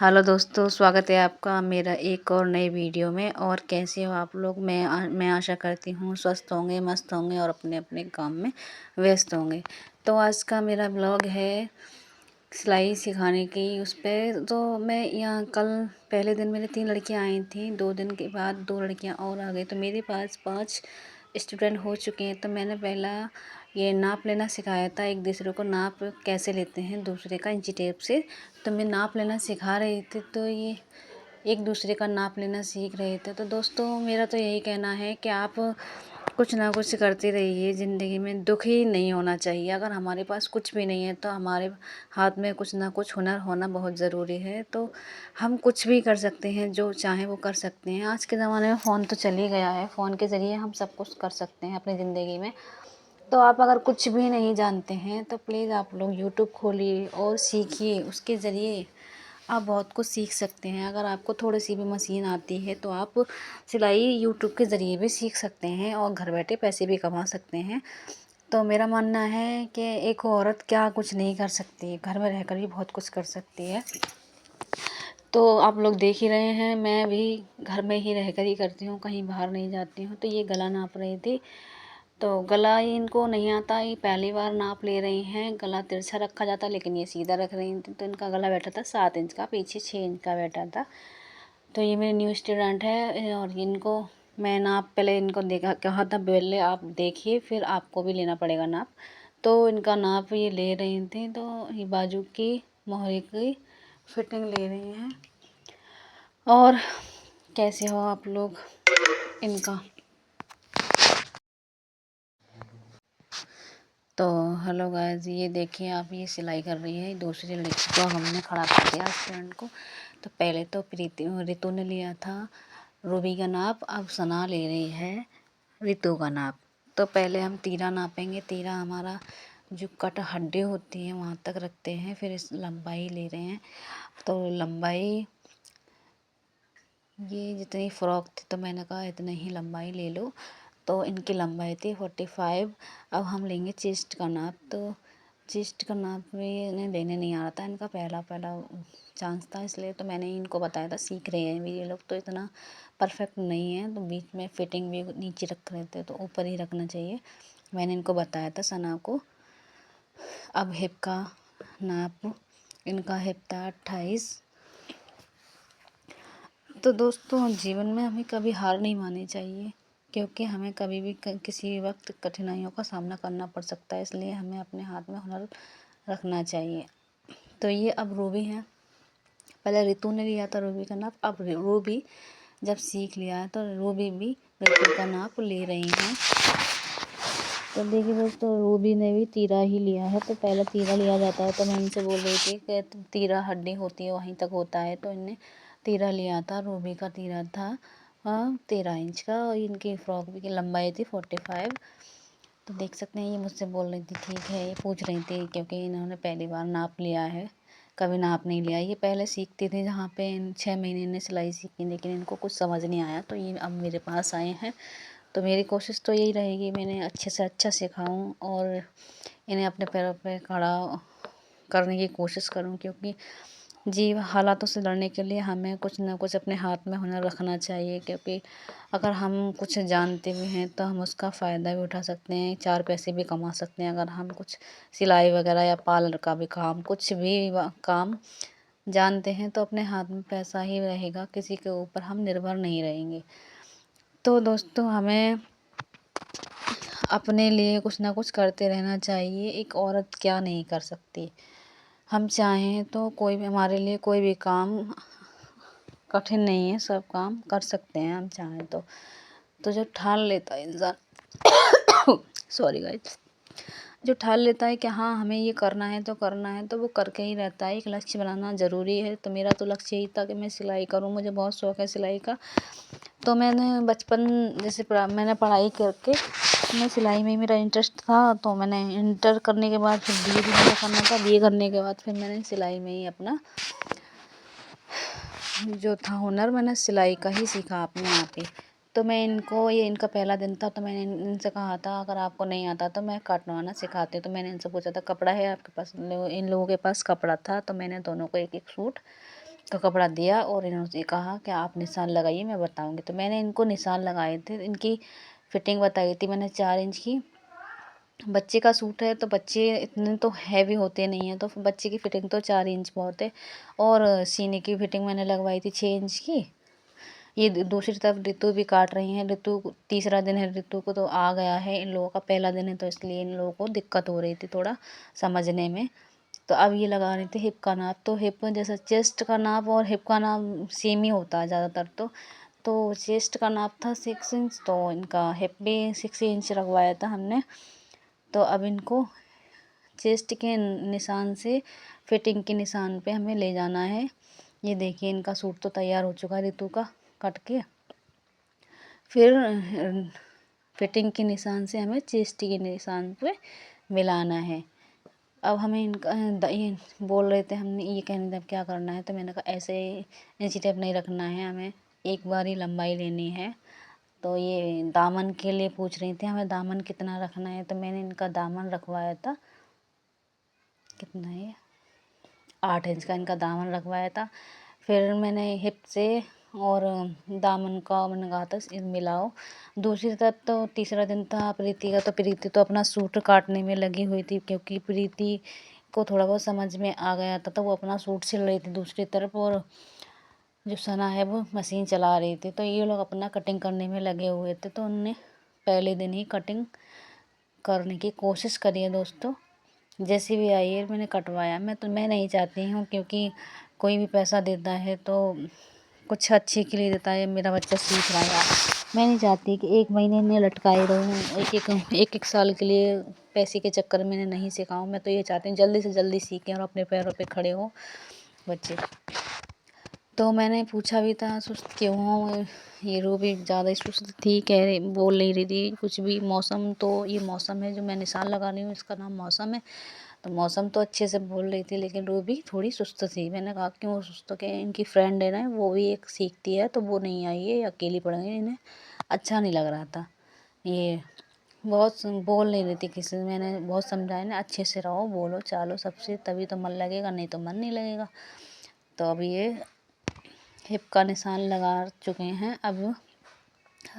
Hello दोस्तों, स्वागत है आपका मेरा एक और नए वीडियो में। और कैसे हो आप लोग? मैं आशा करती हूँ स्वस्थ होंगे, मस्त होंगे और अपने अपने काम में व्यस्त होंगे। तो आज का मेरा ब्लॉग है सिलाई सिखाने की। उस पर तो मैं यहाँ कल पहले दिन मेरे 3 लड़कियाँ आई थी, 2 दिन के बाद 2 लड़कियाँ और आ गई, तो मेरे पास 5 स्टूडेंट हो चुके हैं। तो मैंने पहला ये नाप लेना सिखाया था, एक दूसरे को नाप कैसे लेते हैं दूसरे का इंची टेप से। तो मैं नाप लेना सिखा रही थी, तो ये एक दूसरे का नाप लेना सीख रहे थे। तो दोस्तों, मेरा तो यही कहना है कि आप कुछ ना कुछ करते रहिए। ज़िंदगी में दुख ही नहीं होना चाहिए। अगर हमारे पास कुछ भी नहीं है तो हमारे हाथ में कुछ ना कुछ हुनर होना बहुत ज़रूरी है। तो हम कुछ भी कर सकते हैं, जो चाहें वो कर सकते हैं। आज के ज़माने में फ़ोन तो चल ही गया है, फ़ोन के ज़रिए हम सब कुछ कर सकते हैं अपनी ज़िंदगी में। तो आप अगर कुछ भी नहीं जानते हैं तो प्लीज़ आप लोग यूट्यूब खोलिए और सीखिए। उसके ज़रिए आप बहुत कुछ सीख सकते हैं। अगर आपको थोड़ी सी भी मशीन आती है तो आप सिलाई यूट्यूब के ज़रिए भी सीख सकते हैं और घर बैठे पैसे भी कमा सकते हैं। तो मेरा मानना है कि एक औरत क्या कुछ नहीं कर सकती, घर में रहकर भी बहुत कुछ कर सकती है। तो आप लोग देख ही रहे हैं, मैं भी घर में ही रहकर ही करती हूँ, कहीं बाहर नहीं जाती हूँ। तो ये गला नाप रही थी, तो गला इनको नहीं आता, ये पहली बार नाप ले रही हैं। गला तिरछा रखा जाता लेकिन ये सीधा रख रही थी। तो इनका गला बैठा था 7 इंच का, पीछे 6 इंच का बैठा था। तो ये मेरे न्यू स्टूडेंट है और इनको मैं नाप पहले इनको देखा, कहा था पहले आप देखिए फिर आपको भी लेना पड़ेगा नाप। तो इनका नाप ये ले रही थी। तो ये बाजू की मोहरी की फिटिंग ले रही हैं। और कैसे हो आप लोग? इनका तो हेलो गाइस, ये देखिए आप, ये सिलाई कर रही है दूसरी लड़की को हमने खड़ा कर दिया स्टूडेंट को। तो पहले तो प्रीति रितु ने लिया था रूबी का नाप, अब सना ले रही है रितु का नाप। तो पहले हम तीरा नापेंगे। तीरा हमारा जो कट हड्डी होती है वहाँ तक रखते हैं, फिर इस लंबाई ले रहे हैं। तो लंबाई ये जितनी फ़्रॉक थी तो मैंने कहा इतनी ही लंबाई ले लो। तो इनकी लंबाई थी 45। अब हम लेंगे चेस्ट का नाप। तो चेस्ट का नाप में इन्हें लेने नहीं आ रहा था, इनका पहला पहला चांस था, इसलिए तो मैंने इनको बताया था। सीख रहे हैं भी ये लोग, तो इतना परफेक्ट नहीं है, तो बीच में फिटिंग भी नीचे रख रहे थे तो ऊपर ही रखना चाहिए। मैंने इनको बताया था सना को। अब हिप का नाप, इनका हिप था 28। तो दोस्तों, जीवन में हमें कभी हार नहीं माननी चाहिए, क्योंकि हमें कभी भी किसी भी वक्त कठिनाइयों का सामना करना पड़ सकता है। इसलिए हमें अपने हाथ में हुनर रखना चाहिए। तो ये अब रूबी हैं। पहले रितु ने लिया था रूबी का नाप, अब रूबी जब सीख लिया है तो रूबी भी रितु का नाप ले रही हैं। तो देखिए दोस्तों, रूबी ने भी तीरा ही लिया है। तो पहले तीरा लिया जाता है, तो मैं इनसे बोल रही थी कि तीरा हड्डी होती है वहीं तक होता है। तो इनने तीरा लिया था। रूबी का तीरा था 13 इंच का और इनकी फ्रॉक की लंबाई थी 45। तो देख सकते हैं, ये मुझसे बोल रही थी ठीक है, ये पूछ रही थी क्योंकि इन्होंने पहली बार नाप लिया है, कभी नाप नहीं लिया। ये पहले सीखती थी जहाँ पे 6 महीने इन्हें सिलाई सीखी, लेकिन इनको कुछ समझ नहीं आया, तो ये अब मेरे पास आए हैं। तो मेरी कोशिश तो यही रहेगी, मैंने अच्छे से अच्छा सिखाऊं और इन्हें अपने पैरों पे खड़ा करने की कोशिश करूं। क्योंकि जी, हालातों से लड़ने के लिए हमें कुछ ना कुछ अपने हाथ में हुनर रखना चाहिए। क्योंकि अगर हम कुछ जानते भी हैं तो हम उसका फ़ायदा भी उठा सकते हैं, 4 पैसे भी कमा सकते हैं। अगर हम कुछ सिलाई वगैरह या पार्लर का भी काम, कुछ भी काम जानते हैं तो अपने हाथ में पैसा ही रहेगा, किसी के ऊपर हम निर्भर नहीं रहेंगे। तो दोस्तों, हमें अपने लिए कुछ ना कुछ करते रहना चाहिए। एक औरत क्या नहीं कर सकती। हम चाहें तो कोई भी, हमारे लिए कोई भी काम कठिन नहीं है, सब काम कर सकते हैं हम चाहें तो जो ठान लेता है इंसान सॉरी गाइस, जो ठान लेता है कि हाँ हमें ये करना है तो करना है, तो वो करके ही रहता है। एक लक्ष्य बनाना ज़रूरी है। तो मेरा तो लक्ष्य यही था कि मैं सिलाई करूँ, मुझे बहुत शौक़ है सिलाई का। तो मैंने बचपन जैसे मैंने पढ़ाई करके मैं सिलाई में ही मेरा इंटरेस्ट था। तो मैंने इंटर करने के बाद फिर बीए भी मुझे करना था। बीए करने के बाद फिर मैंने सिलाई में ही अपना जो था हुनर, मैंने सिलाई का ही सीखा अपने आप ही। तो मैं इनको, ये इनका पहला दिन था, तो मैंने इनसे कहा था अगर आपको नहीं आता तो मैं काटवाना सिखाती हूँ। तो मैंने इनसे पूछा था कपड़ा है आपके पास? इन लोगों के पास कपड़ा था। तो मैंने दोनों को एक एक सूट का कपड़ा दिया और इन्होंने कहा कि आप निशान लगाइए, मैं बताऊंगी। तो मैंने इनको निशान लगाए थे, इनकी फिटिंग बताई थी मैंने 4 इंच की। बच्चे का सूट है तो बच्चे इतने तो हैवी होते नहीं हैं, तो बच्चे की फिटिंग तो 4 इंच बहुत है। और सीने की फिटिंग मैंने लगवाई थी 6 इंच की। ये दूसरी तरफ ऋतु भी काट रही हैं। ऋतु तीसरा दिन है, ऋतु को तो आ गया है, इन लोगों का पहला दिन है, तो इसलिए इन लोगों को दिक्कत हो रही थी थोड़ा समझने में। तो अब ये लगा रही थी हिप का नाप। तो हिप जैसा चेस्ट का नाप और हिप का नाप सेम ही होता है ज़्यादातर। तो चेस्ट का नाप था 6 इंच, तो इनका हिप भी 6 इंच लगवाया था हमने। तो अब इनको चेस्ट के निशान से फिटिंग के निशान पे हमें ले जाना है। ये देखिए इनका सूट तो तैयार हो चुका है ऋतु का कट के। फिर फिटिंग के निशान से हमें चेस्ट के निशान पे मिलाना है। अब हमें इनका ये बोल रहे थे, हमने ये कहने थे क्या करना है, तो मैंने कहा ऐसे इंची टेप नहीं रखना है, हमें एक बार ही लंबाई लेनी है। तो ये दामन के लिए पूछ रही थी हमें दामन कितना रखना है, तो मैंने इनका दामन रखवाया था, कितना है 8 इंच का इनका दामन रखवाया था। फिर मैंने हिप से और दामन का मैंने कहा था मिलाओ। दूसरी तरफ तो तीसरा दिन था प्रीति का, तो प्रीति तो अपना सूट काटने में लगी हुई थी, क्योंकि प्रीति को थोड़ा बहुत समझ में आ गया था, तो वो अपना सूट सिल रही थी दूसरी तरफ, और जो सना है वो मशीन चला रही थी। तो ये लोग अपना कटिंग करने में लगे हुए थे, तो उनने पहले दिन ही कटिंग करने की कोशिश करी है दोस्तों। जैसी भी आई है मैंने कटवाया। मैं नहीं चाहती हूँ, क्योंकि कोई भी पैसा देता है तो कुछ अच्छे के लिए देता है। मेरा बच्चा सीख रहा है, मैं नहीं चाहती कि एक महीने में लटकाए रहूँ, एक साल के लिए पैसे के चक्कर में नहीं सिखाऊँ। मैं तो ये चाहती हूँ जल्दी से जल्दी सीखें और अपने पैरों पे खड़े हों बच्चे। तो मैंने पूछा भी था सुस्त क्यों हो, ये रो भी ज़्यादा सुस्त थी, कह रही बोल नहीं रही थी कुछ भी। मौसम तो ये मौसम है जो मैं निशान लगा रही हूँ, इसका नाम मौसम है। तो मौसम तो अच्छे से बोल रही थी, लेकिन रो भी थोड़ी सुस्त थी। मैंने कहा क्यों सुस्त, के इनकी फ्रेंड है ना, वो भी एक सीखती है, तो वो नहीं आई है, अकेली पड़ गई, इन्हें अच्छा नहीं लग रहा था। ये बहुत बोल नहीं रही थी किसी से, मैंने बहुत समझाया ना अच्छे से रहो, बोलो चालो सबसे, तभी तो मन लगेगा, नहीं तो मन नहीं लगेगा। तो अब ये हिप का निशान लगा चुके हैं। अब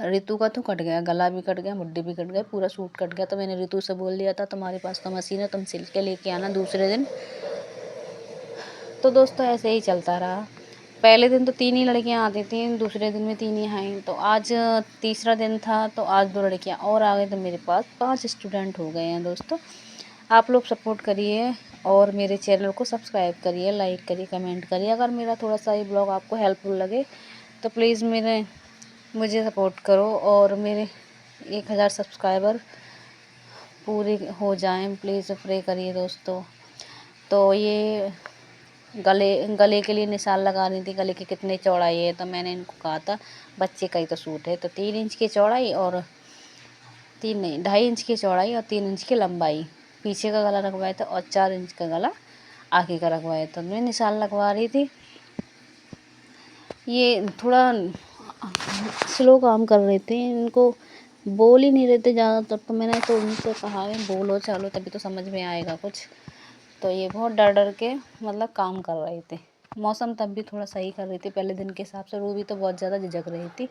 ऋतु का तो कट गया, गला भी कट गया, मुड्ढी भी कट गया, पूरा सूट कट गया। तो मैंने ऋतु से बोल दिया था तुम्हारे पास तो मशीन है, तुम सिल के लेके आना दूसरे दिन। तो दोस्तों ऐसे ही चलता रहा। पहले दिन तो 3 ही लड़कियां आती थी, दूसरे दिन में 3 ही आई। तो आज तीसरा दिन था, तो आज 2 लड़कियां और आ गई, तो मेरे पास 5 स्टूडेंट हो गए हैं दोस्तों। आप लोग सपोर्ट करिए और मेरे चैनल को सब्सक्राइब करिए, लाइक करिए, कमेंट करिए। अगर मेरा थोड़ा सा ये ब्लॉग आपको हेल्पफुल लगे तो प्लीज़ मुझे सपोर्ट करो, और मेरे 1000 सब्सक्राइबर पूरे हो जाएं, प्लीज़ प्रे करिए दोस्तों। तो ये गले गले के लिए निशान लगा रही थी, गले की कितनी चौड़ाई है। तो मैंने इनको कहा था बच्चे का ही तो सूट है, तो 3 इंच की चौड़ाई और 3 नहीं 2.5 इंच की चौड़ाई और 3 इंच की लंबाई पीछे का गला रखवाया था, और 4 इंच का गला आगे का रखवाया था। मैं निशान लगवा रही थी। ये थोड़ा स्लो काम कर रहे थे, इनको बोल ही नहीं रहे थे ज़्यादातर। तो मैंने तो उनसे कहा है बोलो चलो तभी तो समझ में आएगा कुछ। तो ये बहुत डर डर के मतलब काम कर रहे थे। मौसम तब भी थोड़ा सही कर रही थी पहले दिन के हिसाब से, रूबी तो बहुत ज़्यादा झिझक रही थी।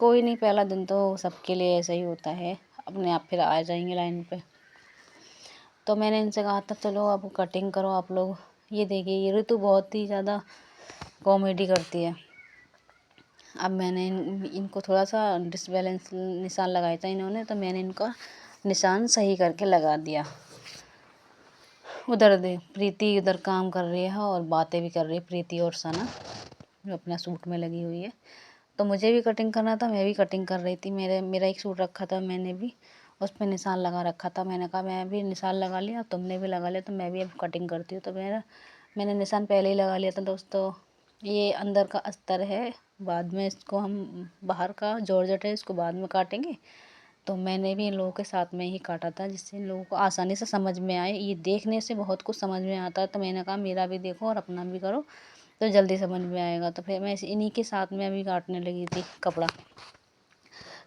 कोई नहीं, पहला दिन तो सबके लिए ऐसा ही होता है, अपने आप फिर आ जाएंगे लाइन पे। तो मैंने इनसे कहा था चलो अब कटिंग करो आप लोग। ये देखिए ये ऋतु बहुत ही ज़्यादा कॉमेडी करती है। अब मैंने इनको थोड़ा सा डिसबैलेंस निशान लगाया था इन्होंने, तो मैंने इनका निशान सही करके लगा दिया। उधर प्रीति उधर काम कर रही है और बातें भी कर रही है, प्रीति और सना जो अपना सूट में लगी हुई है। तो मुझे भी कटिंग करना था, मैं भी कटिंग कर रही थी। मेरा एक सूट रखा था, मैंने भी उस पर निशान लगा रखा था। मैंने कहा मैं भी निशान लगा लिया, तुमने भी लगा लिया, तो मैं भी अब कटिंग करती हूँ। तो मैंने निशान पहले ही लगा लिया था दोस्तों। ये अंदर का अस्तर है, बाद में इसको हम बाहर का जॉर्जेट है, इसको बाद में काटेंगे। तो मैंने भी इन लोगों के साथ में ही काटा था, जिससे इन लोगों को आसानी से समझ में आए। ये देखने से बहुत कुछ समझ में आता है, तो मैंने कहा मेरा भी देखो और अपना भी करो तो जल्दी समझ में आएगा। तो फिर मैं इन्हीं के साथ में अभी काटने लगी थी कपड़ा।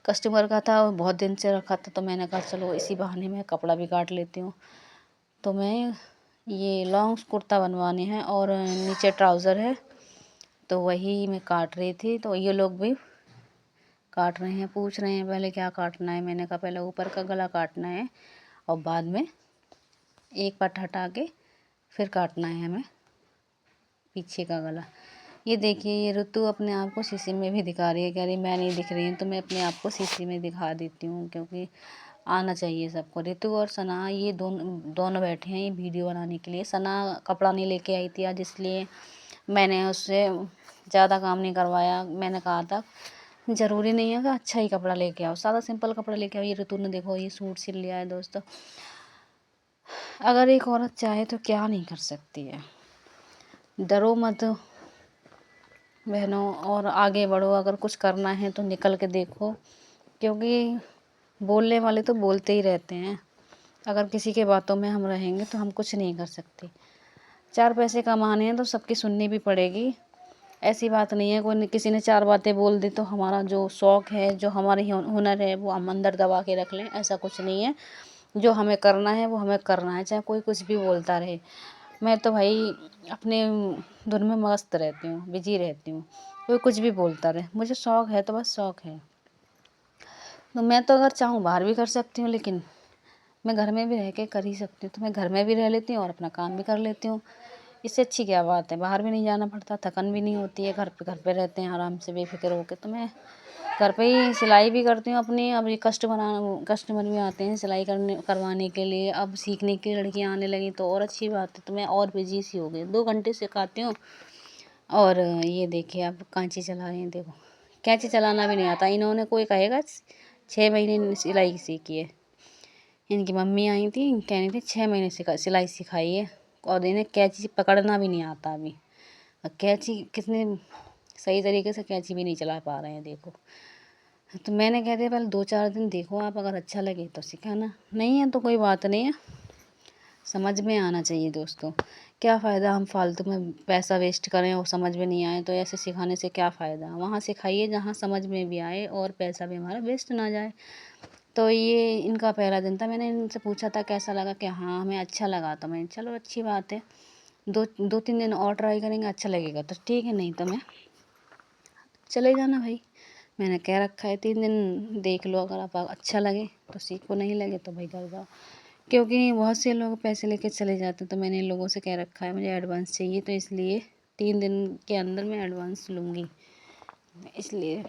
कस्टमर का था, बहुत दिन से रखा था, तो मैंने कहा चलो इसी बहाने मैं कपड़ा भी काट लेती हूँ। तो मैं ये लॉन्ग कुर्ता बनवाने हैं और नीचे ट्राउज़र है, तो वही मैं काट रही थी। तो ये लोग भी काट रहे हैं, पूछ रहे हैं पहले क्या काटना है। मैंने कहा पहले ऊपर का गला काटना है और बाद में एक पट हटा के फिर काटना है हमें पीछे का गला। ये देखिए, ये ऋतु अपने आप को शीशे में भी दिखा रही है, कह रही मैं नहीं दिख रही हूँ, तो मैं अपने आप को शीशे में दिखा देती हूँ, क्योंकि आना चाहिए सबको। ऋतु और सना ये दोनों बैठे हैं ये वीडियो बनाने के लिए। सना कपड़ा नहीं लेके आई थी आज, इसलिए मैंने उससे ज़्यादा काम नहीं करवाया। मैंने कहा था ज़रूरी नहीं है कि अच्छा ही कपड़ा लेके आओ, सादा सिंपल कपड़ा लेके आओ। ये ऋतु ने देखो ये सूट सिल लिया है दोस्तों। अगर एक औरत चाहे तो क्या नहीं कर सकती है। डरो मत बहनों और आगे बढ़ो। अगर कुछ करना है तो निकल के देखो, क्योंकि बोलने वाले तो बोलते ही रहते हैं। अगर किसी के बातों में हम रहेंगे तो हम कुछ नहीं कर सकते। 4 पैसे कमाने हैं तो सबकी सुननी भी पड़ेगी। ऐसी बात नहीं है कोई किसी ने 4 बातें बोल दी तो हमारा जो शौक़ है, जो हमारी हुनर है, वो हम अंदर दबा के रख लें, ऐसा कुछ नहीं है। जो हमें करना है वो हमें करना है, चाहे कोई कुछ भी बोलता रहे। मैं तो भाई अपने धुन में मस्त रहती हूँ, बिजी रहती हूँ, कोई कुछ भी बोलता रहे। मुझे शौक़ है तो बस शौक़ है। तो मैं तो अगर चाहूँ बाहर भी कर सकती हूँ, लेकिन मैं घर में भी रह के कर ही सकती हूँ। तो मैं घर में भी रह लेती हूँ और अपना काम भी कर लेती हूँ। इससे अच्छी क्या बात है। बाहर भी नहीं जाना पड़ता, थकन भी नहीं होती है, घर पे रहते हैं आराम से बेफिक्र होकर। तो मैं घर पे ही सिलाई भी करती हूँ अपनी। अब ये कस्टमर भी आते हैं सिलाई करवाने के लिए। अब सीखने की लड़कियाँ आने लगी तो और अच्छी बात है। तो मैं और बिजी सी हो गई, 2 घंटे सिखाती हूँ। और ये देखिए अब कैंची चला रही हैं, देखो कैंची चलाना भी नहीं आता। इन्होंने कोई कहेगा 6 महीने सिलाई सीखी है। इनकी मम्मी आई थी, कह रही थी 6 महीने सिलाई सिखाई है और इन्हें कैंची पकड़ना भी नहीं आता अभी। कैंची कितने सही तरीके से कैंची भी नहीं चला पा रहे हैं, देखो। तो मैंने कह दिया पहले 2-4 दिन देखो आप, अगर अच्छा लगे तो सिखाना, नहीं है तो कोई बात नहीं है। समझ में आना चाहिए दोस्तों। क्या फ़ायदा हम फालतू में पैसा वेस्ट करें और समझ में नहीं आए, तो ऐसे सिखाने से क्या फ़ायदा। वहाँ सिखाइए जहाँ समझ में भी आए और पैसा भी हमारा वेस्ट ना जाए। तो ये इनका पहला दिन था। मैंने इनसे पूछा था कैसा लगा, कि हाँ हमें अच्छा लगा। तो मैंने चलो अच्छी बात है, 2-3 दिन और ट्राई करेंगे, अच्छा लगेगा तो ठीक है, नहीं तो मैं चले जाना भाई। मैंने कह रखा है 3 दिन देख लो, अगर आप अच्छा लगे तो सीखो, नहीं लगे तो भाई घर जाओ। क्योंकि बहुत से लोग पैसे लेके चले जाते हैं। तो मैंने इन लोगों से कह रखा है मुझे एडवांस चाहिए, तो इसलिए 3 दिन के अंदर मैं एडवांस लूँगी। इसलिए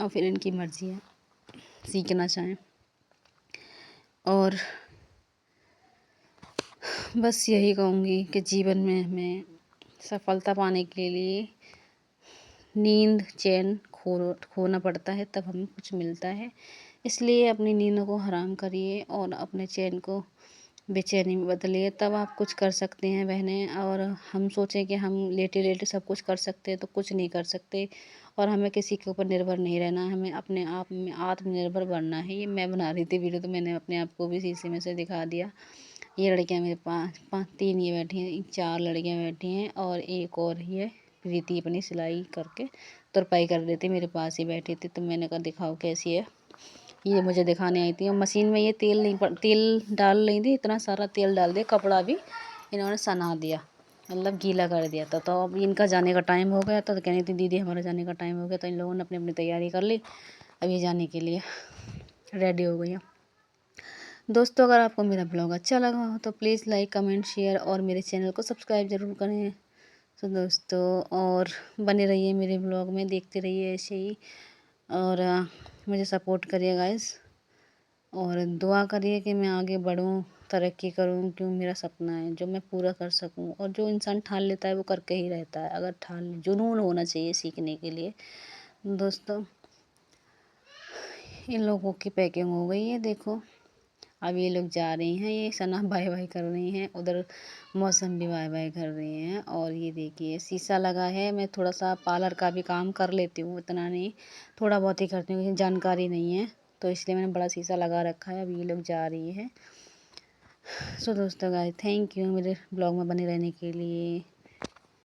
और फिर इनकी मर्ज़ी है, सीखना चाहें। और बस यही कहूँगी कि जीवन में हमें सफलता पाने के लिए नींद चैन खोना पड़ता है, तब हमें कुछ मिलता है। इसलिए अपनी नींद को हराम करिए और अपने चैन को बेचैनी में बदलिए, तब आप कुछ कर सकते हैं बहनें। और हम सोचें कि हम लेटे-लेटे सब कुछ कर सकते हैं, तो कुछ नहीं कर सकते। और हमें किसी के ऊपर निर्भर नहीं रहना है, हमें अपने आप में आत्मनिर्भर बनना है। ये मैं बना रही थी वीडियो, तो मैंने अपने आप को भी शीशे में से दिखा दिया। ये लड़कियाँ मेरे पास 3 ये बैठी हैं, 4 लड़कियाँ बैठी हैं और एक और ही है प्रीति, अपनी सिलाई करके तुरपाई कर रही थी, मेरे पास ही बैठी थी। तो मैंने कहा दिखाओ कैसी है। ये मुझे दिखाने आई थी और मशीन में ये तेल डाल रही थी, इतना सारा तेल डाल दिया, कपड़ा भी इन्होंने सना दिया, मतलब गीला कर दिया था। तो अब इनका जाने का टाइम हो गया था, तो कह रही थी दीदी हमारा जाने का टाइम हो गया। तो इन लोगों ने अपनी अपनी तैयारी कर ली, अब ये जाने के लिए रेडी हो गई हैं। दोस्तों अगर आपको मेरा ब्लॉग अच्छा लगा हो तो प्लीज़ लाइक कमेंट शेयर और मेरे चैनल को सब्सक्राइब ज़रूर करें। तो दोस्तों और बने रहिए मेरे ब्लॉग में, देखते रहिए ऐसे ही। और मुझे सपोर्ट करिए गाइस, और दुआ करिए कि मैं आगे बढ़ूं, तरक्की करूं, क्यों मेरा सपना है जो मैं पूरा कर सकूं। और जो इंसान ठान लेता है वो करके ही रहता है। अगर जुनून होना चाहिए सीखने के लिए। दोस्तों इन लोगों की पैकिंग हो गई है, देखो अब ये लोग जा रही हैं। ये सना बाय बाय कर रही हैं, उधर मौसम भी बाय बाय कर रही हैं। और ये देखिए शीशा लगा है। मैं थोड़ा सा पार्लर का भी काम कर लेती हूँ, इतना नहीं, थोड़ा बहुत ही करती हूँ, क्योंकि जानकारी नहीं है, तो इसलिए मैंने बड़ा शीशा लगा रखा है। अब ये लोग जा रही हैं। सो दोस्तों गाइस थैंक यू मेरे ब्लॉग में बने रहने के लिए।